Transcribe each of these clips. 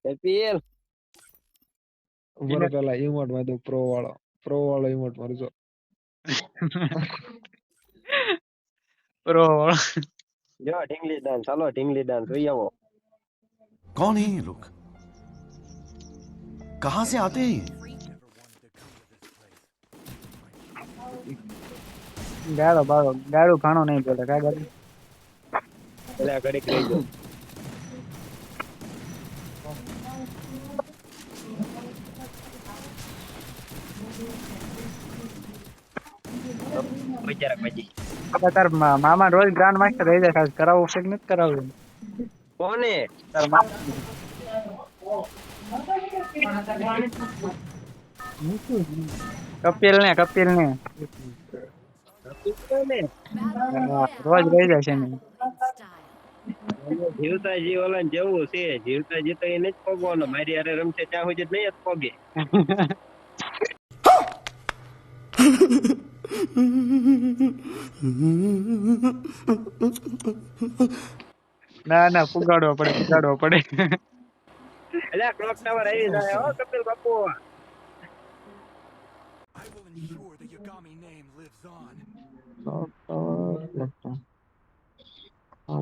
APL ઉભો પેલા ઇમોટ માં દો પ્રો વાળો ઇમોટ મારજો પ્રો જો ઢીંગલી ડાન્સ ચાલો ઢીંગલી ડાન્સ જોઈ આવો कौन है ये लोग कहां से आते हैं ગાળો ગાળું ઘણો નહીં બોલે કા ગાડી એટલે ઘડીક રહી ગયો બિચારા પછી તાર મામા રોજ ગ્રાન્ડ માસ્ટર રહી જાય કરાવવું છે કે નથી કરાવવું કોને તાર મામા કપિલ ને રોજ રહી જાય છે ને જીવતા જીવ ઓલા જેવું છે જીવતા જીવતા એ નથી પગવાનો મારી હારે રમશે ત્યાં સુધી નહીં જ પગે ના પુગાડવો પડે એટલે ક્લોક ટાવર આવી જાય હો કપિલ બાપુ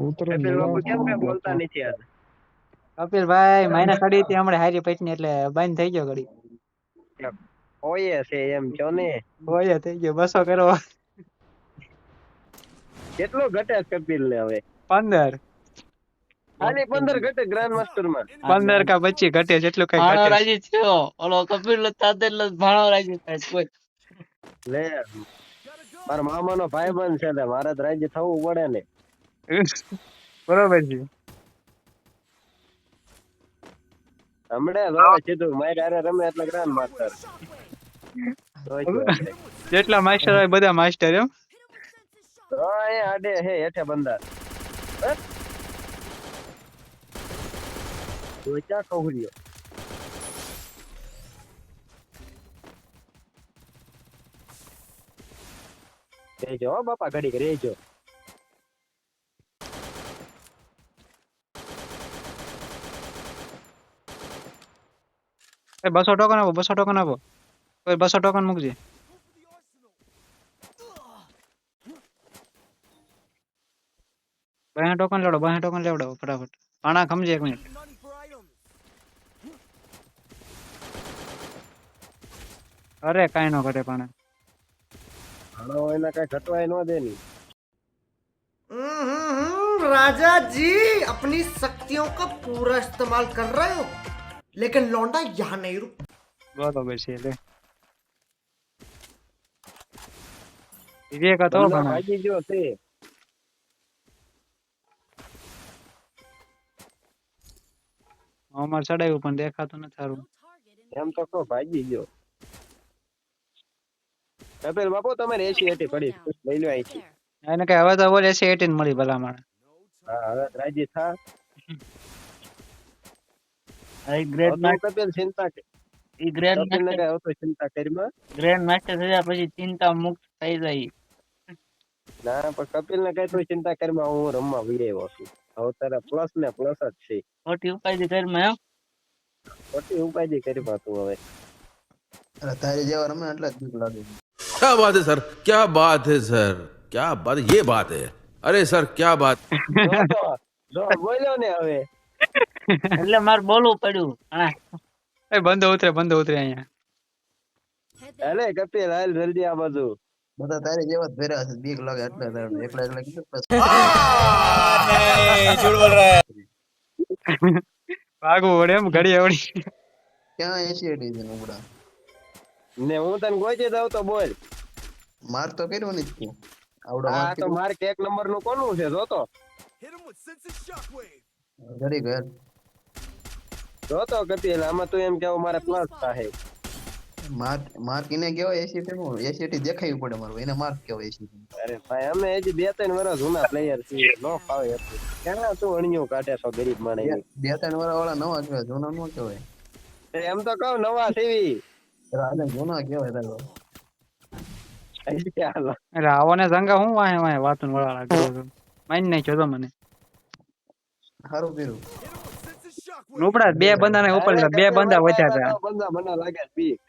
ઉતરે કપિલ બાપુ કેમ કઈ બોલતા નથી આજે કપિલ ભાઈ મહિના સડી હતી હમણાં હારી પૈસી એટલે બંધ થઈ ગયો ઘડી ઓય છે એમ છો ને હોય થઈ ગયો 200 કરો કેટલો ઘટે કપિલ ને હવે 15 ખાલી 15 ઘટે ગ્રાન્ડ માસ્ટર માં 15 કા 25 ઘટે જેટલું કઈ ભાણો ઘટે રાજી થયો ઓલો કપિલ તાદેલ ભાણો રાજી થાય કોઈ લે મારા મામાનો ભાઈબંધ છે એટલે મારે તો રાજ્ય થવું પડે ને બરોબર છે હમણાં હવે સીધું મારી હારે રમે એટલે ગ્રાન્ડ માસ્ટર જેટલા માસ્ટર હોય બધા માસ્ટર એમ એ આડે હે હેઠે બંદા તો ક્યાં કહુર્યો રેજો બાપા ઘડીક રેજો એ 200 ટોકન આપો 200 ટોકન આપો કોઈ 200 ટોકન મૂકજે બાય ટોકન લેવડો ફટાફટ પાણા ખમજે 1 મિનિટ અરે કાઈ નો ઘટે પાણા હાલો એના કઈ ઘટવાય ન દે ની राजा जी अपनी शक्तियों का पूरा इस्तेमाल कर रहे हो लेकिन लौंडा यहाँ नहीं रुक બરોબર છે લે વિવેક હતો પણ ભાગી ગયો છે અમાર ચડાયું પણ દેખાતું નથી સારું એમ તો કહો ભાગી ગયો કપિલ બાપુ તમારે 80 પડી લઈ લો અહીંથી એને કઈ હવે તો બોલે છે 18 મળી ભલામણ હા હવે રાજી થા આ ગ્રેડ માસ્ટર કપિલ ચિંતા ઈ ગ્રેડ કપિલ ને માસ્ટર કઈ ચિંતા કરીમાં ગ્રેન્ડ માસ્ટર થયા પછી ચિંતા મુક્ત થઈ જાય ના પણ કપિલ ને કઈ તો ચિંતા કરીમાં હું રમવા વિડેવો છું હવે તારા પ્લસ ને પ્લસ જ છે ખોટી ઉપાય ઘરમાં એમ ખોટી ઉપાય કરીમાં તું હવે તારી જેવા રમે એટલે જ બીક લાગે क्या बात है सर क्या बात है सर क्या बात ये बात है अरे सर क्या बात જો બોલ્યો ને હવે એટલે મારે બોલવું પડ્યું હા એ બંધ ઉતરે અહીંયા અરે કપિલ હાલ જલ્દી આ બાજુ બધા તારી જેવા જ ભેરા છે બીક લાગે એટલે એકલા કીધું ભાગવું પડે એમ ઘડી આવડી ક્યાં એશિયાટી છે ઉગડા ને હું તને ગોચી દઉં તો બોલ માર તો કર્યો નથી તું આવડો આ તો માર્ક 1 નંબર નું કોનું છે જોતો ઘડી ઘર જોતો કપિલ આમાં તું એમ કેવો મારે પ્લસ થાય માર કિને કેવો એશિયાટી દેખાયું પડે મારું એને માર્ક કેવો એશિયાટી અરે ભાઈ અમે હજી 2-3 વર્ષ જૂના પ્લેયર છીએ નો ફાવે હતું ક્યાં તું અણિયું કાઢે છો ગરીબ માણસ 2-3 વર્ષ વાળા નવા કહેવાય જૂના નો કહેવાય એમ તો કહું નવા સીવી રાજા જૂના કહેવાય તારો ચાલો અરે આવો ને જંગા હું વાહે વાતું વળાળા કરો છો માઈન નાખ્યો તો મને સારું કર્યું નુપડા બે બંદા ને ઉપર લીધા, બે બંદા વધ્યા હતા. બંદા મને લાગે છે બીક.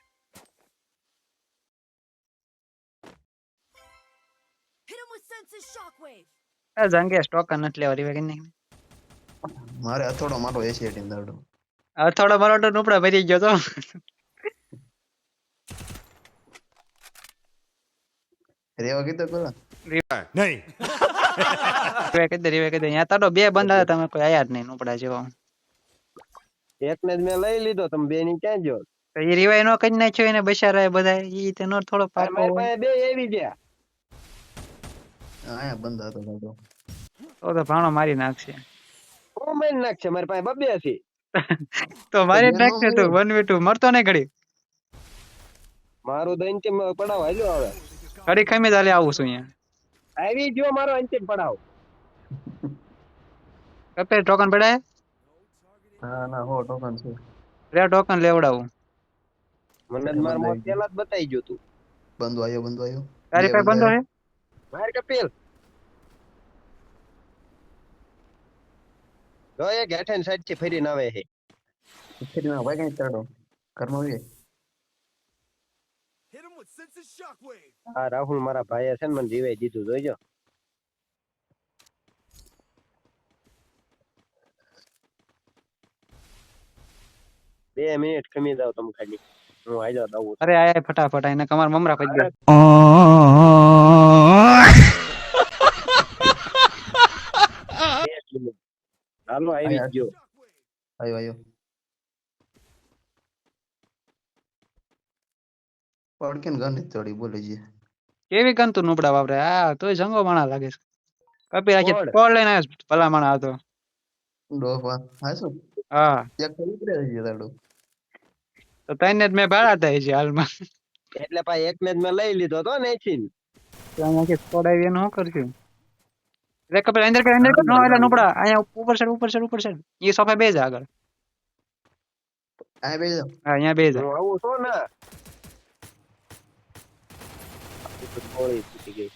જંગે ટોકન નથી લેવા રીવે કે નહીં. મારે અથોડો માટો એસી દાડો. થોડો મારો તો નુપડા ભરી ગયો તો. રેવા કીધું પેલા રીવે કીધું અહીંયા તારો બે બંદા હતા, તમે કોઈ આયા જ નહીં નુપડા જેવા. એકને જ મેં લઈ લીધો, તમે બે ની ક્યાં જો? તો એ રિવાય નો કરી નાખ્યો એને બચારા બધા, ઈ તેનો થોડો પાકો મારી હોય. પાસે બે આવી ગયા. આયા બંધ હતો દાડો. તો ભાણો મારી નાખશે. હું મારી નાખશે, મારી પાસે બબ્બે હતી. તો મારી જ નાખશે તું 1v2 મરતો નહીં ઘડી. મારું તો અંતિમ પડાવ હાલ્યો હવે. ઘડી ખમી ચાલે આવું છું અહીંયા. આવી ગયો મારો અંતિમ પડાવ. કપે ટોકન પડાય હા ના હો ટોકન છે. રે ટોકન લેવડાવું. મને જ માર મોત પેલા જ બતાઈ ગયો તું. બંધો આવ્યો. તારી પાસે બંધો હે? માર કપિલ જો એ ગેઠન સાઈડ થી ફરીને આવે છે. ફેરીમાં ભાઈ કઈ ચડો ઘરમાં આવીએ. આ રાહુલ મારા ભાઈએ છે ને મને જીવાઈ દીધું, જોઈજો. બે મિનિટ ખમી જાવ તમે ખાલી, હું આઈ જાવ દઉં. અરે આય ફટાફટ એને કમર મમરા કરી દે. હાલો આવી ગયો. આયો પડકેન ગન ચડી બોલે છે. કેવી કંતુ નુપડા વાપરે આ, તોય જંગો માણા લાગે છે. કપી રાખી કોલ લઈને આવ્યો છે, ભલા માણા હતો. ડોફા હાસો હા એક તો ઉતરે છે દાડો. તો તઈને જ મેં ભાડા થાય છે હાલમાં. એટલે ભાઈ એકને જ મેં લઈ લીધો તો નેચીન. તો અહીંયા કે છોડાવી એનું શું કરશું? રે કપી અંદર કર નો એટલે નુપડા અહીંયા ઉપર છે. એ સોફા બેજ આગળ. આ બેજો હા અહીંયા બેજ. હું આવું છું ને. ગોળી તૂટી ગઈ.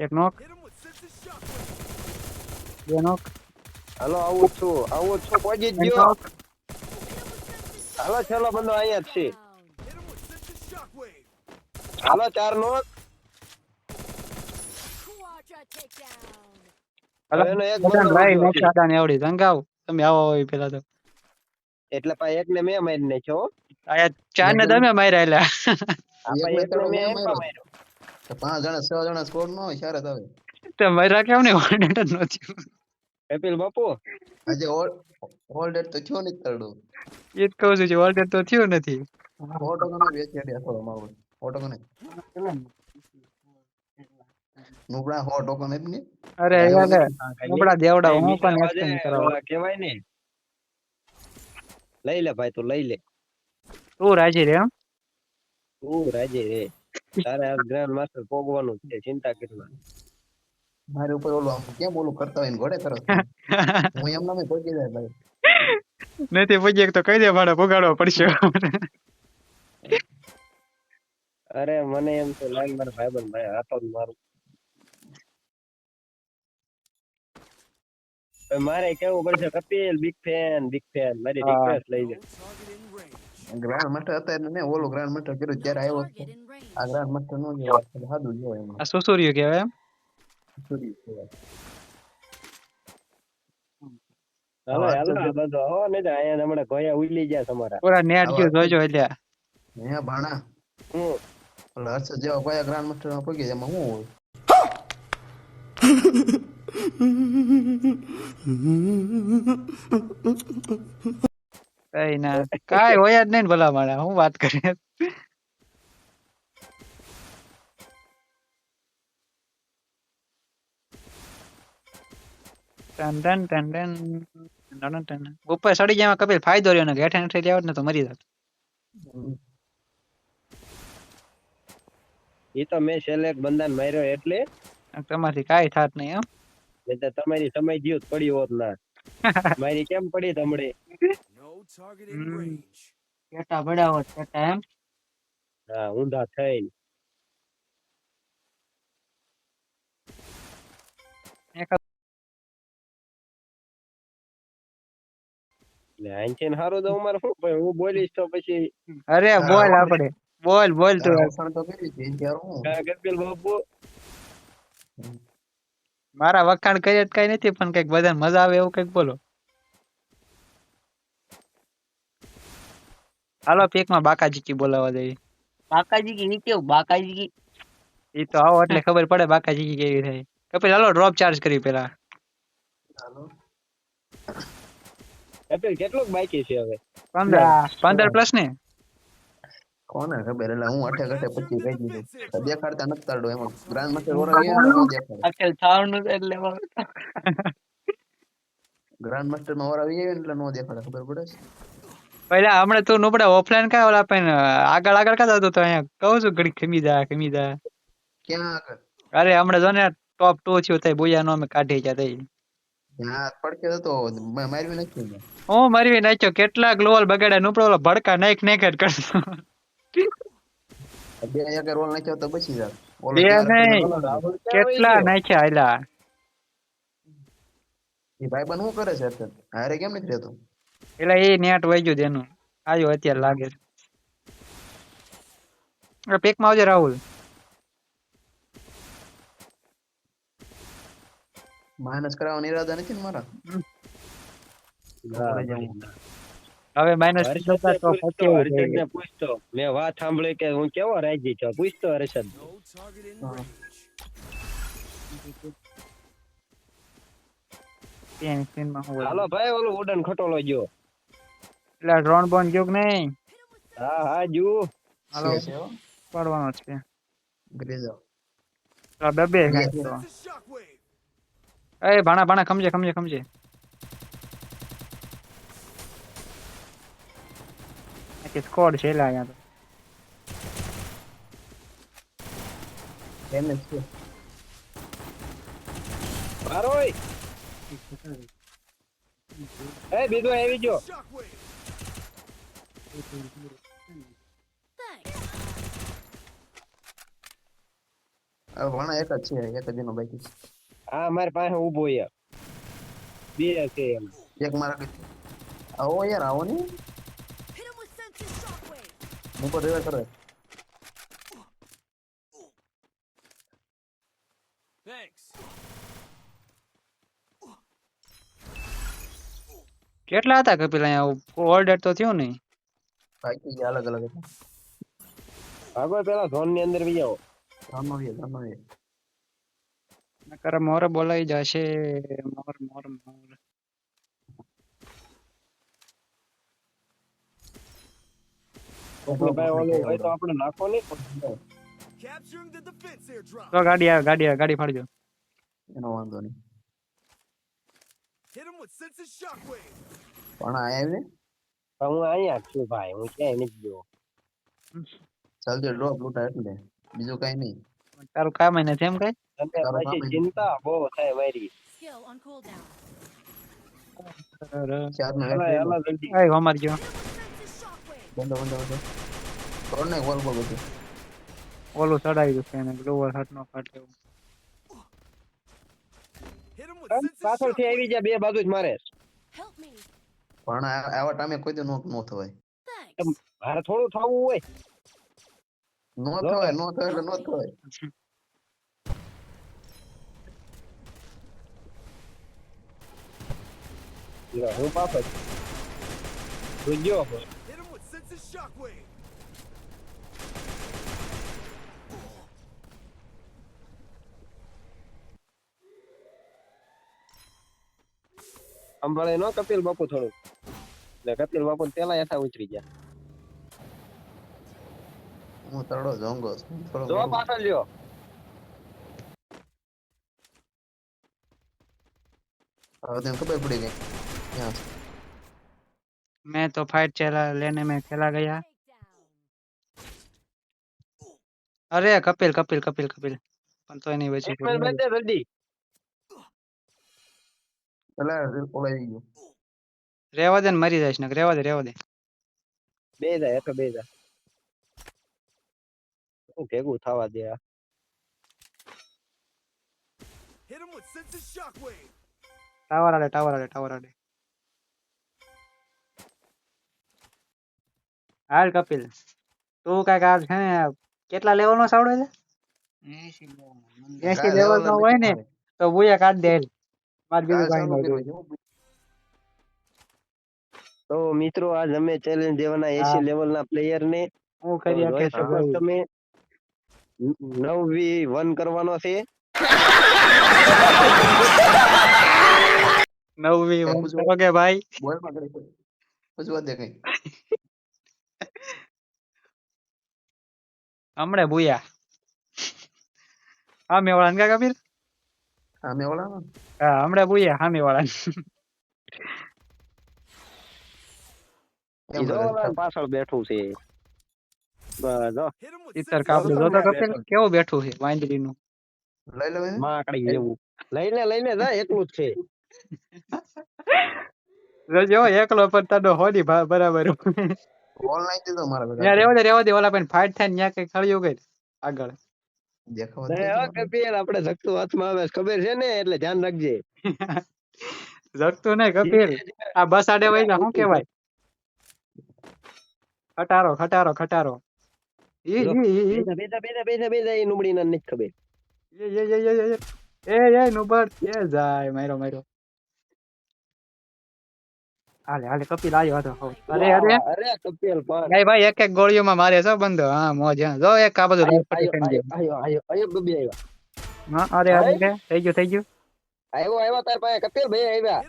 એક નોક, બે નોક, હાલો આવું જ છું પહોંચી જ ગયો. હાલો છેલ્લો બંદો અહીંયા જ છે. હાલો 4 નોક. એનો એક બંદો ભાઈ ઉડ્યો છે. નકશાદાન એવડી જંગાવ તમે આવો હોય પેલા તો. એટલે ભાઈ એકને મેં મારી નાખ્યો હો. આયા ચાર ને તમે માર્યા એલા. આ ભાઈ એકને મેં એકમાં માર્યો. 5 જણા 6 જણા સ્કોર નો હોય શારત આવે. તો માર્યા કેમ ને ઓર્ડર જ નહોતી. કપિલ બાપુ આજે ઓલ્ડ તો થયો નહીં તરડો. એ જ કહું છું ઓર્ડર તો થયો નથી. ઓટો કોને વેચી અથો મારો ઓટો કોને નુબડા હો ટોકન જ ને. અરે યાર નુપડા દેવડા હું પણ એક્સચેન્જ કરાવ. કહેવાય ને. લઈ લે ભાઈ, તું લઈ લે. તું રાજી રે એમ? તું રાજી રે. તારે આ ગ્રાન્ડ માસ્ટર પોગવાનું છે, ચિંતા કરવા. મારે ઉપર ઓલો આમ કેમ ઓલું કરતા હોય ને ઘોડે કરો. હું એમ નામે પહોંચી જાય ભાઈ. નથી પૂછે તો કહી દે ભાડે પુગાડવો પડશે. અરે મને એમ તો લાઈન મારા ભાઈબંધ ભાઈ હાથો જ મારું. મારે કેવું પડશે કપિલ બિગ ફેન મારી રિક્વેસ્ટ લઈ લે. ગ્રાન્ડ માસ્ટર હતા એટલે ને ઓલો ગ્રાન્ડ માસ્ટર કર્યું ત્યારે આવ્યો હતો. આ ગ્રાન્ડ માસ્ટર નો ગયો સાદું ગયો એમાં. આ સુસુર્યું કહેવાય એમ? હાલો આ બધો હો ને આયા હમણાં ગોયા ઉલી ગયા તમારા. પૂરા નેટ ગયો જોજો એટલે. હે ભાણા હું ઓલા હર્ષદ જેવા કયા ગ્રાન્ડ માસ્ટર માં પગી એમાં શું હોય? કઈ ના કાઈ હોય જ નહીં ને ભલા માણા, હું વાત કરે. ઉપર સડી જાય કપિલ ફાયદો રહ્યો ને હેઠે હેઠે લેવત ને તો મરી જાત. એ તો મેં છેલ્લે એક બંદાને માર્યો એટલે તમારથી કાઈ થાત નહીં એમ. નહીં તો તમારી સમય જીવ પડી હોત ના. મારી કેમ પડી તમડે? પેટા બડાવો પેટા એમ. હા ઊંધા થઈને એટલે આંચે હારું તો અમારે શું ભાઈ હું બોલીશ તો પછી અરે બોલ આપણે બોલ તું અવસાન તો કર્યું છે ત્યારે હું કપિલ બાપુ મારા વખાણ કરીએ તો કઈ નથી પણ કઈક બધાને મજા આવે એવું કઈક બોલો. હાલો પીક માં બાકાજી કી બોલાવા દઈએ. बाकाजी की नहीं क्यों बाकाजी की એ તો આવો એટલે ખબર પડે બાકાજી કી કેવી થાય. કપિલ હાલો ડ્રોપ ચાર્જ કરી પેલા. હાલો કપિલ કેટલુંક બાકી છે હવે 15 પ્લસ ને. કોને ખબર એટલે હું અઠે ઘટે પછી કહી દીધું દેખાડતા નથી તારડો એમાં ગ્રાન્ડ માસ્ટર ઓરા નો દેખાડે अकेल थावनु એટલે ગ્રાન્ડ માસ્ટર માં ઓરા આવી એટલે નો દેખાડે ખબર પડે છે પહેલા હમણાં તું નોપડા ઓફલાઈન કા ઓલા પણ આગળ કા જતો તો અહીંયા કહું છું ઘડી ખમી જા. ક્યાં આગળ અરે હમણાં જો ને ટોપ 2 થયો થાય બોયા નો અમે કાઢી ગયા થઈ. ત્યાં પડકે હતો મારવી નથી ને હું મરવી નાખ્યો કેટલા ગ્લોવલ બગાડ્યા નોપડો ઓલો ભડકા નાખ જ કરતો. બે આગળ રોલ નાખ્યો તો બચી જાત ઓલો બે ચાર નહીં. પેલો રાહુલ કેટલા નાખ્યા એલા. એ ભાઈબંધ શું કરે છે અત્યારે હારે કેમ નથી રહેતો એટલે એ નેટ વહી ગયું તેનું આયો અત્યારે લાગે છે. પેક માં આવજે રાહુલ. માઇનસ કરાવવાનો ઈરાદા નથી ને મારા હવે માઇનસ હર્ષદને પૂછતો મેં વાત સાંભળી કે હું કેવો રાજી છું પૂછતો હર્ષદ હાલો ભાઈ ઓલું ઉડન ખટોલો ગયો એટલે ડ્રોન બોન ગયો કે નહીં. હા જુ હાલો પડવાનો છે ગ્રેઝ બે એ ભાણા ખમજે સ્કોડ છે એલા અહીંયા તો. ડેમેજ છે મારોય એ બીજો આવી ગયો હવે ભણા એક જ છે એક જ એનો બાકી છે હા મારી પાસે ઉભો છે બે છે એમ એક મારા આવો યાર આવો ને ઉપર રિવાઇવ કરે કેટલા હતા કપિલ અહીંયા ઓલ્ડર તો થયું નહીં. બાકી જે અલગ અલગ હતા ભાગો પેલા ઝોન ની અંદર બી જાઓ જાનવીએ નકર મોર બોલાઈ જશે મોર એટલે ભાઈ ઓલું હોય તો આપણે નાખો નહીં તો ગાડી ફાડજો. એનો વાંધો નહીં પણ આયા આવી ને હું અહીંયા જ છું ભાઈ હું ક્યાંય નથી ગયો જલ્દી ડ્રોપ લૂટા એટલે બીજું કઈ નહીં તારું કામ નથી એમ કઈ. અને પછી ચિંતા બહુ થાય મારી ચારનો હાલો જલ્દી એ હમાર ગયો બંધો તોડ ને ગોલ ગોલ બધું ઓલું ચડાવી દઉં એને ગ્લોવર હાટ નો ફાટે એવું. પાછળથી આવી જાય બે બાજુ જ મારે પણ આવા ટાઈમે કોઈ દી નો થવાય મારે થોડું થવું હોય નો થવાય એટલે નો થવાય હું પાછળ જોજો સંભાળે નો કપિલ બાપુ થોડું એટલે કપિલ બાપુ પેલા હેઠા ઉતરી ગયા હું તરડો જોંગો થોડો જો પાછળ લ્યો હવે તને ખબર પડી ગઈ ત્યાં मैं तो फाइट लेने में चला गया. अरे कपिल પણ તો નહીં એક મિનિટ બેઠે જલ્દી પેલા ઓલાઈ ગયો રેવા દે ને મરી જઈશ ને રેવા દે બે જાય તો બે જાય હું ભેગું થવા દે આ. ટાવર આડે હાલ કપિલ તું કાંઈક આ છે ને કેટલા લેવલ નો સાવડે છે 80 લેવલ નો હોય ને તો બુયા કાઢ દે હાલ. મારે બીજું કાંઈ ન જોવે. તો મિત્રો આજ અમે ચેલેન્જ દેવાના 80 લેવલ ના પ્લેયર ને. હું કરી જોઈ શકે શકો છો તમે 9v1 કરવાનો છે. 9v1 કરો કે ભાઈ બોલ માં કરે પૂછવા દે કઈ હમણે બુયા હા મેં વાળા કા કપિલ હા મેં ઓલા હા હમણે બુયા સામે વાળા ઈ જો ઓલા પાછળ બેઠું છે. બસ જો ઈતર કાપડું જોતો કપિલ કેવું બેઠું છે વાંદરી નું લઈ લો એને માકડી જેવું. લઈને જા એકલું જ છે. જો એકલો પણ તાડો હોડી બરાબર ઓનલાઈન દીધો મારા ત્યાં બેટા રેવા દે ઓલા પણ ફાઇટ થાય ને ત્યાં કઈ ખળ્યું ગઈ આગળ દેખાવ કપિલ આપણે જગતું હાથમાં આવે છે, ખબર છે ને એટલે ધ્યાન રાખજે. જગતું નહીં કપિલ આ બસ આડે વઈ જા શું કેવાય ખટારો ઈ બેજા એ નુબડી ના નથી ખબર. એ નુબર એ જાય મારો હાલે કપિલ આવ્યો હતો અરે અરે કપિલ પણ ભાઈ એક ગોળીઓમાં મારે છે બંધો હા મોજ હા જો એક આ બધું આયો બબી આવ્યા. હા અરે થઈ ગયું આવ્યો તાર પાસે કપિલ ભાઈ આવ્યા.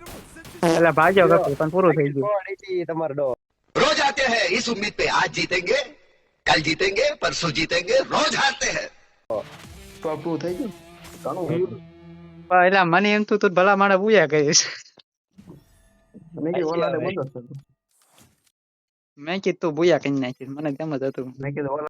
એટલે ભાગ્યો કપિલ પણ પૂરું થઈ ગયું તમારો ડો रोज आते हैं इस उम्मीद पे आज जीतेंगे कल जीतेंगे परसों जीतेंगे रोज हारते हैं ટોપ 2 થઈ ગયું ઘણું પણ એટલે મને એમ તું ભલા માણસ બુયા કહીશ મેં કે ઓલા ને બંધ મેં કીધું તું બુયા કઈ નાખી મને તેમ જ હતું મેં કીધું ઓલા